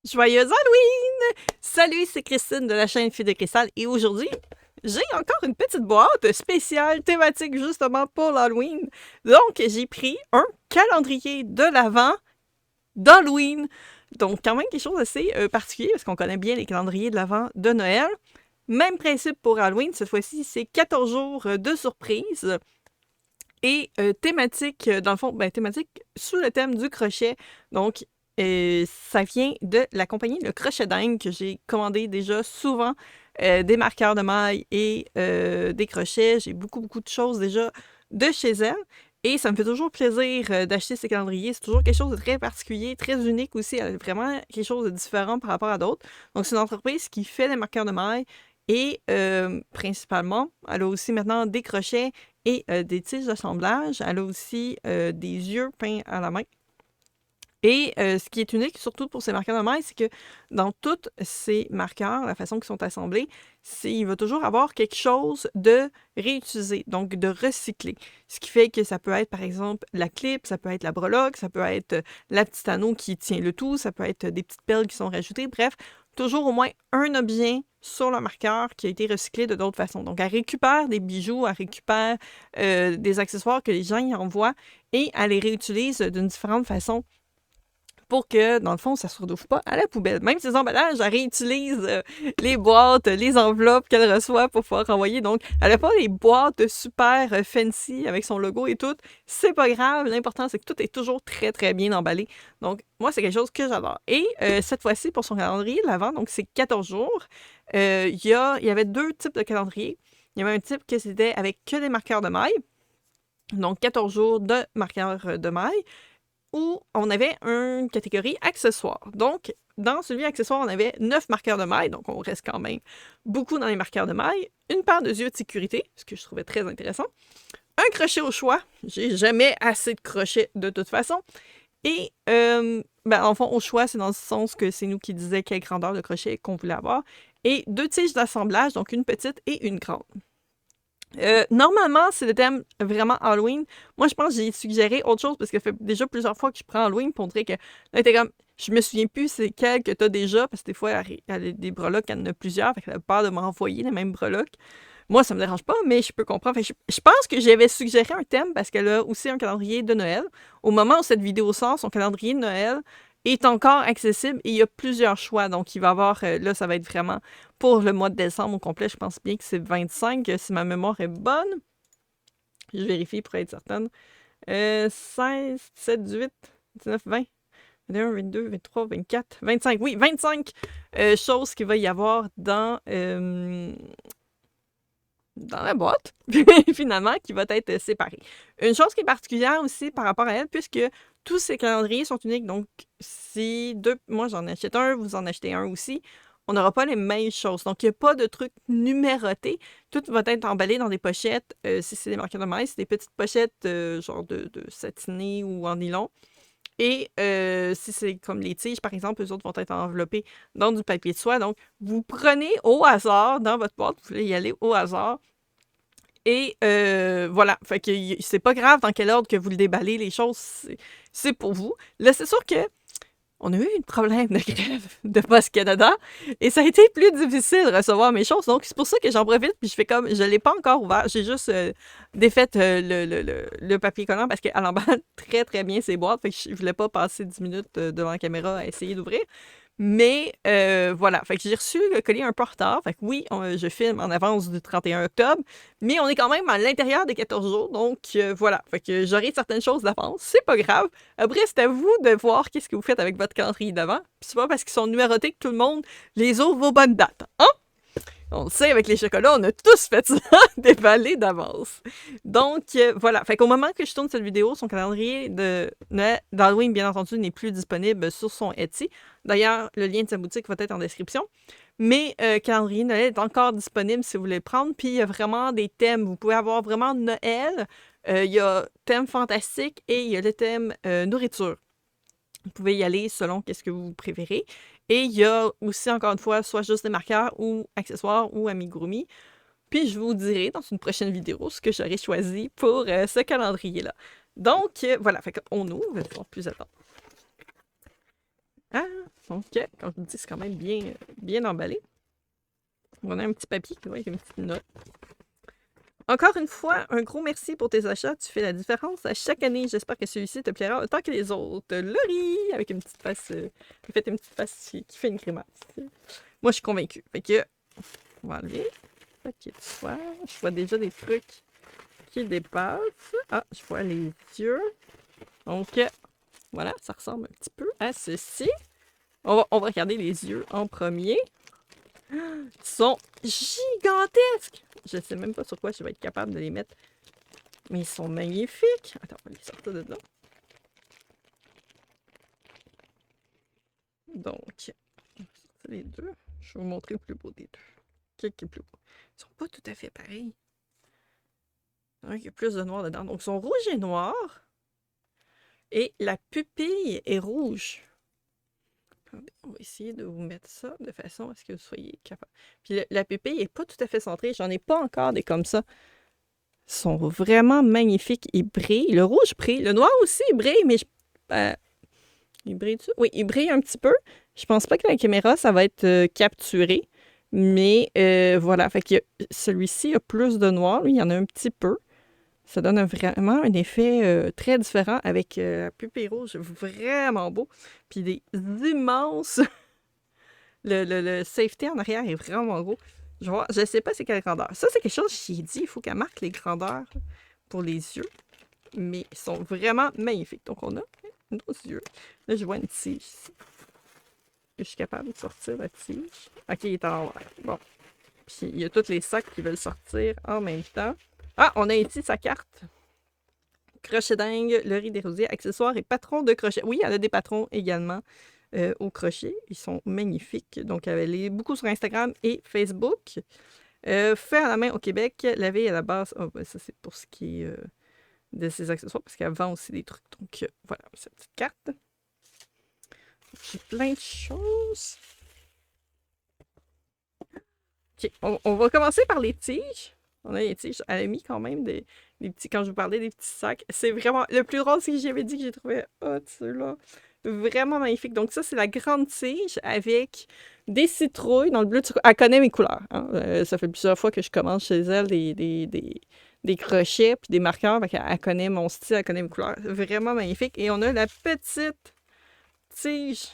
Joyeux Halloween! Salut, c'est Christine de la chaîne Fille de Cristal et aujourd'hui, j'ai encore une petite boîte spéciale thématique justement pour l'Halloween. Donc, j'ai pris un calendrier de l'Avent d'Halloween. Donc, quand même quelque chose d'assez particulier parce qu'on connaît bien les calendriers de l'Avent de Noël. Même principe pour Halloween, cette fois-ci, c'est 14 jours de surprise. Et thématique, dans le fond, thématique sous le thème du crochet. Donc, ça vient de la compagnie Le Crochet Dingue que j'ai commandé déjà souvent des marqueurs de mailles et des crochets. J'ai beaucoup de choses déjà de chez elle. Et ça me fait toujours plaisir d'acheter ces calendriers. C'est toujours quelque chose de très particulier, très unique aussi. Elle a vraiment quelque chose de différent par rapport à d'autres. Donc, c'est une entreprise qui fait des marqueurs de mailles et principalement, elle a aussi maintenant des crochets et des tiges d'assemblage. Elle a aussi des yeux peints à la main. Et ce qui est unique, surtout pour ces marqueurs de maille, c'est que dans tous ces marqueurs, la façon qu'ils sont assemblés, il va toujours avoir quelque chose de réutilisé, donc de recyclé. Ce qui fait que ça peut être, par exemple, la clip, ça peut être la breloque, ça peut être la petite anneau qui tient le tout, ça peut être des petites perles qui sont rajoutées. Bref, toujours au moins un objet sur le marqueur qui a été recyclé de d'autres façons. Donc, elle récupère des bijoux, elle récupère des accessoires que les gens y envoient et elle les réutilise d'une différente façon pour que, dans le fond, ça ne se retrouve pas à la poubelle. Même ces emballages, elle réutilise les boîtes, les enveloppes qu'elle reçoit pour pouvoir envoyer. Donc, elle n'a pas des boîtes super fancy avec son logo et tout. C'est pas grave. L'important, c'est que tout est toujours très bien emballé. Donc, moi, c'est quelque chose que j'adore. Et cette fois-ci, pour son calendrier de l'Avent, donc c'est 14 jours, il y avait deux types de calendrier. Il y avait un type que c'était avec que des marqueurs de maille. Donc, 14 jours de marqueurs de maille où on avait une catégorie accessoires. Donc, dans celui accessoires, on avait 9 marqueurs de maille, donc on reste quand même beaucoup dans les marqueurs de maille, une paire de yeux de sécurité, ce que je trouvais très intéressant, un crochet au choix, j'ai jamais assez de crochets de toute façon, et en fond, au choix, c'est dans le sens que c'est nous qui disait quelle grandeur de crochet qu'on voulait avoir, et deux tiges d'assemblage, donc une petite et une grande. Normalement, c'est le thème vraiment Halloween. Moi, je pense que j'ai suggéré autre chose parce que ça fait déjà plusieurs fois que je prends Halloween pour dire que là, t'es comme, je me souviens plus c'est quel que t'as déjà parce que des fois, elle a des breloques, elle en a plusieurs, fait qu'elle a peur de m'envoyer les mêmes breloques. Moi, ça me dérange pas, mais je peux comprendre. Fait que je pense que j'avais suggéré un thème parce qu'elle a aussi un calendrier de Noël. Au moment où cette vidéo sort, son calendrier de Noël est encore accessible et il y a plusieurs choix. Donc, il va y avoir, là, ça va être vraiment pour le mois de décembre au complet. Je pense bien que c'est 25, si ma mémoire est bonne. Je vérifie pour être certaine. 16, 17, 18, 19, 20, 21, 22, 23, 24, 25. Oui, 25 choses qu'il va y avoir dans la boîte, finalement, qui va être séparée. Une chose qui est particulière aussi par rapport à elle, puisque tous ces calendriers sont uniques, donc si moi j'en achète un, vous en achetez un aussi, on n'aura pas les mêmes choses. Donc, il n'y a pas de trucs numérotés. Tout va être emballé dans des pochettes. Si c'est des marqueurs de maille, c'est des petites pochettes genre de satiné ou en nylon. Et si c'est comme les tiges, par exemple, eux autres vont être enveloppés dans du papier de soie. Donc, vous prenez au hasard dans votre boîte, vous voulez y aller au hasard. Et voilà, fait que c'est pas grave dans quel ordre que vous le déballez, les choses, c'est pour vous. Là, c'est sûr que on a eu un problème de grève de Post Canada et ça a été plus difficile de recevoir mes choses. Donc, c'est pour ça que j'en profite puis je fais comme, je l'ai pas encore ouvert. J'ai juste défait le papier collant parce qu'elle emballe très bien ses boîtes. Fait que je voulais pas passer 10 minutes devant la caméra à essayer d'ouvrir. Mais voilà, fait que j'ai reçu le colis un peu en retard. Fait que oui, je filme en avance du 31 octobre, mais on est quand même à l'intérieur des 14 jours. Donc voilà, fait que j'aurai certaines choses d'avance. C'est pas grave. Après, c'est à vous de voir qu'est-ce que vous faites avec votre calendrier d'avant. Puis c'est pas parce qu'ils sont numérotés que tout le monde les ouvre vos bonnes dates. Hein? On le sait, avec les chocolats, on a tous fait ça, déballer d'avance. Donc, voilà. Fait qu'au moment que je tourne cette vidéo, son calendrier d'Halloween, bien entendu, n'est plus disponible sur son Etsy. D'ailleurs, le lien de sa boutique va être en description. Mais calendrier Noël est encore disponible si vous voulez le prendre. Puis, il y a vraiment des thèmes. Vous pouvez avoir vraiment Noël. Il y a thème fantastique et il y a le thème nourriture. Vous pouvez y aller selon qu'est-ce que vous préférez. Et il y a aussi, encore une fois, soit juste des marqueurs ou accessoires ou amigurumi. Puis je vous dirai dans une prochaine vidéo ce que j'aurais choisi pour ce calendrier-là. Donc, voilà, fait qu'on ouvre, sans plus attendre. Ah, Donc, quand je vous dis, c'est quand même bien emballé. On a un petit papier avec une petite note. Encore une fois, un gros merci pour tes achats. Tu fais la différence à chaque année. J'espère que celui-ci te plaira autant que les autres. Laurie, avec une petite face. Faites une petite face qui fait une grimace. Moi, je suis convaincue. Fait que, on va enlever. Ok, tu vois. Je vois déjà des trucs qui dépassent. Ah, je vois les yeux. Donc, voilà, ça ressemble un petit peu à ceci. On va regarder les yeux en premier. Ils sont gigantesques! Je ne sais même pas sur quoi je vais être capable de les mettre. Mais ils sont magnifiques! Attends, on va les sortir de là. Donc, on va sortir les deux. Je vais vous montrer le plus beau des deux. Quel qui est le plus beau? Ils sont pas tout à fait pareils. Il y a plus de noir dedans. Donc, ils sont rouges et noirs. Et la pupille est rouge. On va essayer de vous mettre ça de façon à ce que vous soyez capable. Puis la pupille n'est pas tout à fait centrée. J'en ai pas encore des comme ça. Ils sont vraiment magnifiques. Ils brillent. Le rouge brille. Le noir aussi brille, mais il brille-tu? Oui, il brille un petit peu. Je pense pas que la caméra, ça va être capturé. Mais voilà. Fait que celui-ci a plus de noir. Lui, il y en a un petit peu. Ça donne vraiment un effet très différent avec la pupille rouge. Vraiment beau. Puis des immenses... le safety en arrière est vraiment gros. Je ne sais pas c'est quelle grandeur. Ça, c'est quelque chose que j'ai dit. Il faut qu'elle marque les grandeurs pour les yeux. Mais ils sont vraiment magnifiques. Donc, on a nos yeux. Là, je vois une tige ici. Je suis capable de sortir la tige. OK, il est en l'envers. Bon. Puis, il y a tous les sacs qui veulent sortir en même temps. Ah, on a ici sa carte. Crochet dingue, le riz des rosiers, accessoires et patrons de crochet. Oui, elle a des patrons également au crochet. Ils sont magnifiques. Donc, elle est beaucoup sur Instagram et Facebook. Fait à la main au Québec, lavé à la base. Oh, ben, ça, c'est pour ce qui est de ses accessoires, parce qu'elle vend aussi des trucs. Donc, voilà, cette petite carte. J'ai plein de choses. OK, on va commencer par les tiges. On a les tiges. Elle a mis quand même des petits... Quand je vous parlais des petits sacs, c'est vraiment... Le plus rare, c'est que j'avais dit que j'ai trouvé hot, ceux-là. Vraiment magnifique. Donc ça, c'est la grande tige avec des citrouilles dans le bleu. Elle connaît mes couleurs. Hein. Ça fait plusieurs fois que je commande chez elle des crochets puis des marqueurs. Elle connaît mon style, elle connaît mes couleurs. Vraiment magnifique. Et on a la petite tige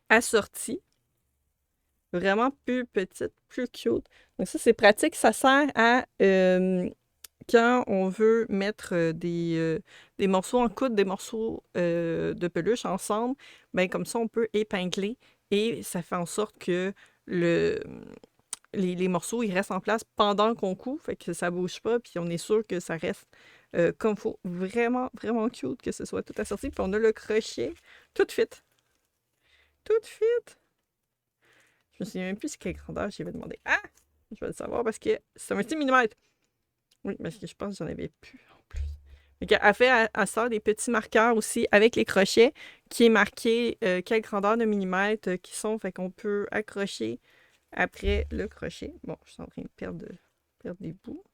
assortie. Vraiment plus petite, plus cute. Donc ça, c'est pratique. Ça sert à... quand on veut mettre des morceaux en coude, des morceaux de peluche ensemble, ben comme ça, on peut épingler et ça fait en sorte que les morceaux, ils restent en place pendant qu'on coud, fait que ça bouge pas, puis on est sûr que ça reste comme il faut. Vraiment, vraiment cute que ce soit tout assorti. Puis on a le crochet, tout fit. Tout fit. Je me souviens même plus quelle grandeur j'avais demandé. Ah! Je vais le savoir parce que c'est un petit millimètre. Oui, parce que je pense que j'en avais plus en plus. Elle sort des petits marqueurs aussi avec les crochets qui est marqué quelle grandeur de millimètres qui sont. Fait qu'on peut accrocher après le crochet. Bon, je suis en train de perdre des bouts.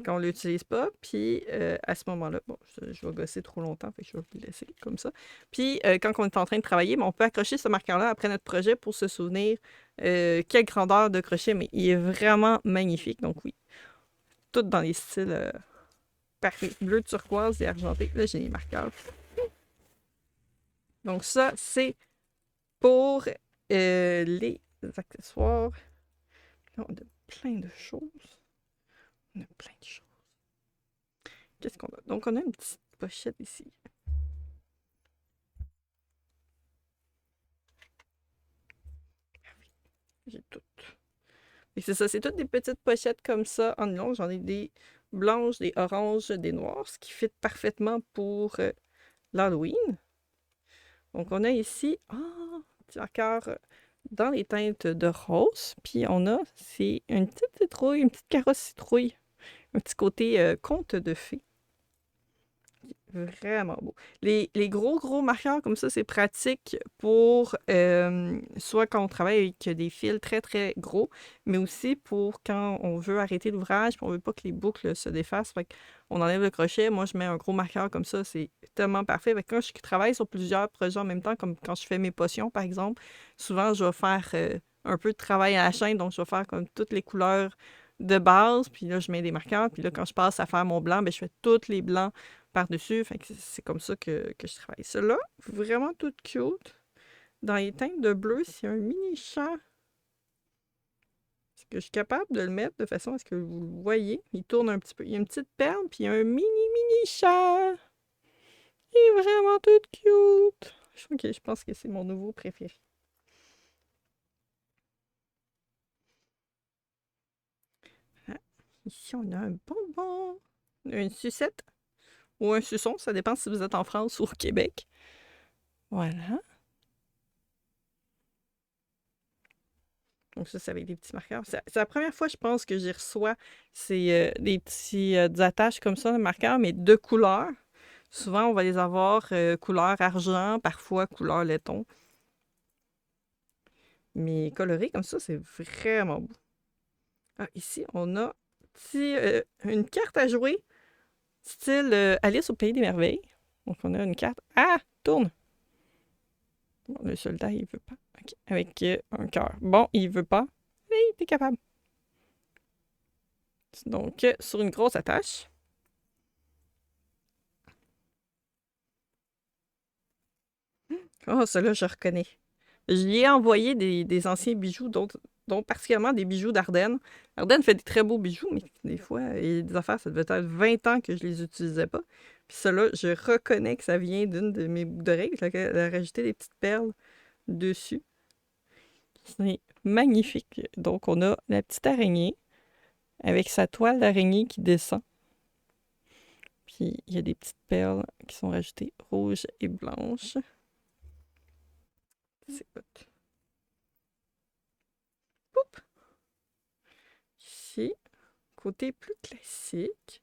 Quand on ne l'utilise pas. Puis à ce moment-là, bon, je vais gosser trop longtemps, fait que je vais vous laisser comme ça. Puis quand on est en train de travailler, on peut accrocher ce marqueur-là après notre projet pour se souvenir quelle grandeur de crochet. Mais il est vraiment magnifique. Donc oui, tout dans les styles parfaits. Bleu, turquoise et argenté. Là, j'ai les marqueurs. Donc ça, c'est pour les accessoires. Là, on a plein de choses. On a plein de choses. Qu'est-ce qu'on a? Donc, on a une petite pochette ici. J'ai toutes. Et c'est ça, c'est toutes des petites pochettes comme ça en nylon. J'en ai des blanches, des oranges, des noires, ce qui fit parfaitement pour l'Halloween. Donc, on a ici un petit marqueur dans les teintes de rose. Puis, on a, c'est une petite citrouille, une petite carotte citrouille. Un petit côté conte de fées. vraiment beau. Les gros marqueurs comme ça, c'est pratique pour soit quand on travaille avec des fils très très gros, mais aussi pour quand on veut arrêter l'ouvrage, puis on veut pas que les boucles se défassent. Fait qu'on enlève le crochet. Moi, je mets un gros marqueur comme ça, c'est tellement parfait. Fait que quand je travaille sur plusieurs projets en même temps, comme quand je fais mes potions, par exemple, souvent, je vais faire un peu de travail à la chaîne, donc je vais faire comme toutes les couleurs de base, puis là, je mets des marqueurs, puis là, quand je passe à faire mon blanc, ben, je fais tous les blancs par-dessus. Fait que c'est comme ça que je travaille. Celle-là, vraiment toute cute. Dans les teintes de bleu, c'est un mini chat. Est-ce que je suis capable de le mettre de façon à ce que vous le voyez? Il tourne un petit peu. Il y a une petite perle, puis il y a un mini chat. Il est vraiment tout cute. Ok, je pense que c'est mon nouveau préféré. Ah, ici, on a un bonbon. Une sucette ou un suçon, ça dépend si vous êtes en France ou au Québec. Voilà. Donc ça, c'est avec des petits marqueurs. C'est la première fois, je pense, que j'y reçois des petits attaches comme ça, de marqueurs, mais de couleurs. Souvent, on va les avoir couleur argent, parfois couleur laiton. Mais colorés comme ça, c'est vraiment beau. Ah, ici, on a une carte à jouer, style Alice au Pays des Merveilles. Donc, on a une carte. Ah! Tourne! Bon, le soldat, il veut pas. OK. Avec un cœur. Bon, il veut pas. Oui, t'es capable. Donc, sur une grosse attache. Oh, cela, je reconnais. J'y ai envoyé des anciens bijoux, dont particulièrement des bijoux d'Ardenne. Ardenne fait des très beaux bijoux, mais des fois, il y a des affaires, ça devait être 20 ans que je les utilisais pas. Puis cela, je reconnais que ça vient d'une de mes boucles d'oreilles. Elle a rajouté des petites perles dessus. C'est magnifique. Donc, on a la petite araignée avec sa toile d'araignée qui descend. Puis, il y a des petites perles qui sont rajoutées rouges et blanches. C'est hot. Oups! Ici, côté plus classique.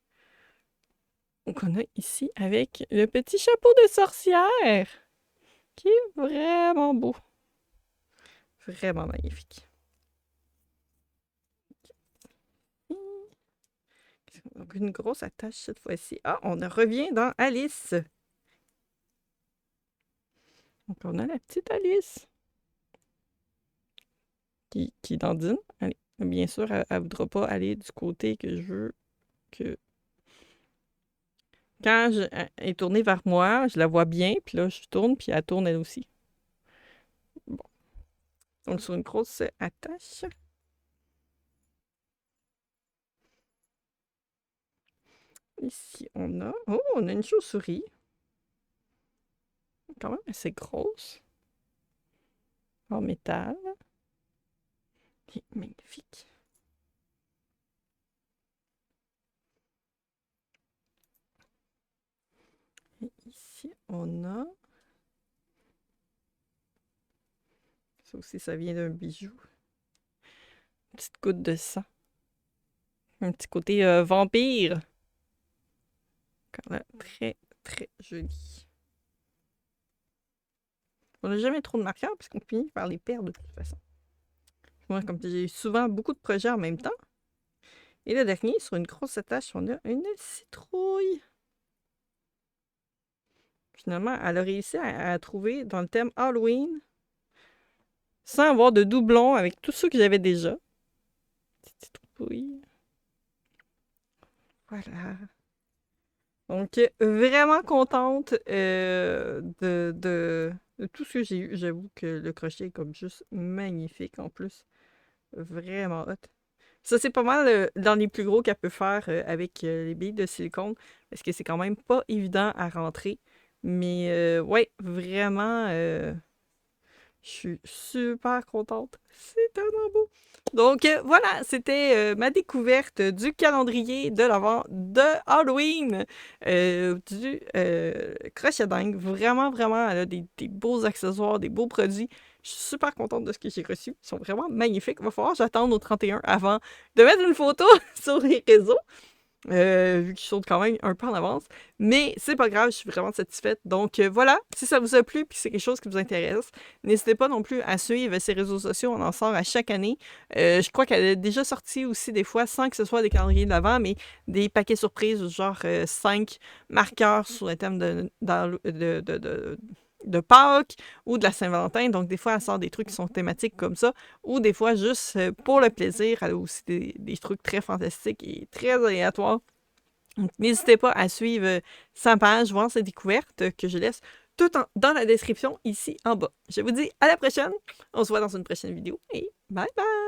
Donc, on a ici avec le petit chapeau de sorcière, qui est vraiment beau. Vraiment magnifique. Donc, une grosse attache cette fois-ci. Ah, on revient dans Alice. Donc, on a la petite Alice qui dandine. Allez, bien sûr, elle ne voudra pas aller du côté que je veux que... Quand elle est tournée vers moi, je la vois bien, puis là, je tourne, puis elle tourne elle aussi. Bon. Donc, sur une grosse attache. Ici, on a... Oh, on a une chauve-souris. Quand même assez grosse. En métal. Et magnifique. Et ici, on a... Ça aussi, ça vient d'un bijou. Une petite goutte de sang. Un petit côté vampire. Quand même très, très joli. On n'a jamais trop de marqueurs puisqu'on finit par les perdre de toute façon. Moi, comme j'ai souvent beaucoup de projets en même temps. Et le dernier, sur une grosse attache, on a une citrouille. Finalement, elle a réussi à trouver dans le thème Halloween sans avoir de doublons avec tous ceux que j'avais déjà. Petite citrouille. Voilà. Donc, vraiment contente de tout ce que j'ai eu. J'avoue que le crochet est comme juste magnifique en plus. Vraiment hot. Ça, c'est pas mal dans les plus gros qu'elle peut faire avec les billes de silicone. Parce que c'est quand même pas évident à rentrer. Mais ouais, vraiment, je suis super contente. C'est tellement beau. Donc voilà, c'était ma découverte du calendrier de l'Avent de Halloween du crochet dingue. Vraiment, vraiment, elle a des beaux accessoires, des beaux produits. Je suis super contente de ce que j'ai reçu. Ils sont vraiment magnifiques. Il va falloir que j'attende au 31 avant de mettre une photo sur les réseaux. vu que je saute quand même un peu en avance. Mais c'est pas grave, je suis vraiment satisfaite. Donc voilà, si ça vous a plu puis c'est quelque chose qui vous intéresse, n'hésitez pas non plus à suivre ses réseaux sociaux. On en sort à chaque année. Je crois qu'elle a déjà sorti aussi des fois, sans que ce soit des calendriers de l'Avent, mais des paquets surprises, genre 5 marqueurs sur le thème de Pâques ou de la Saint-Valentin. Donc, des fois, elle sort des trucs qui sont thématiques comme ça. Ou des fois, juste pour le plaisir, elle a aussi des trucs très fantastiques et très aléatoires. Donc, n'hésitez pas à suivre sa page, voir ses découvertes que je laisse dans la description ici en bas. Je vous dis à la prochaine. On se voit dans une prochaine vidéo et bye bye!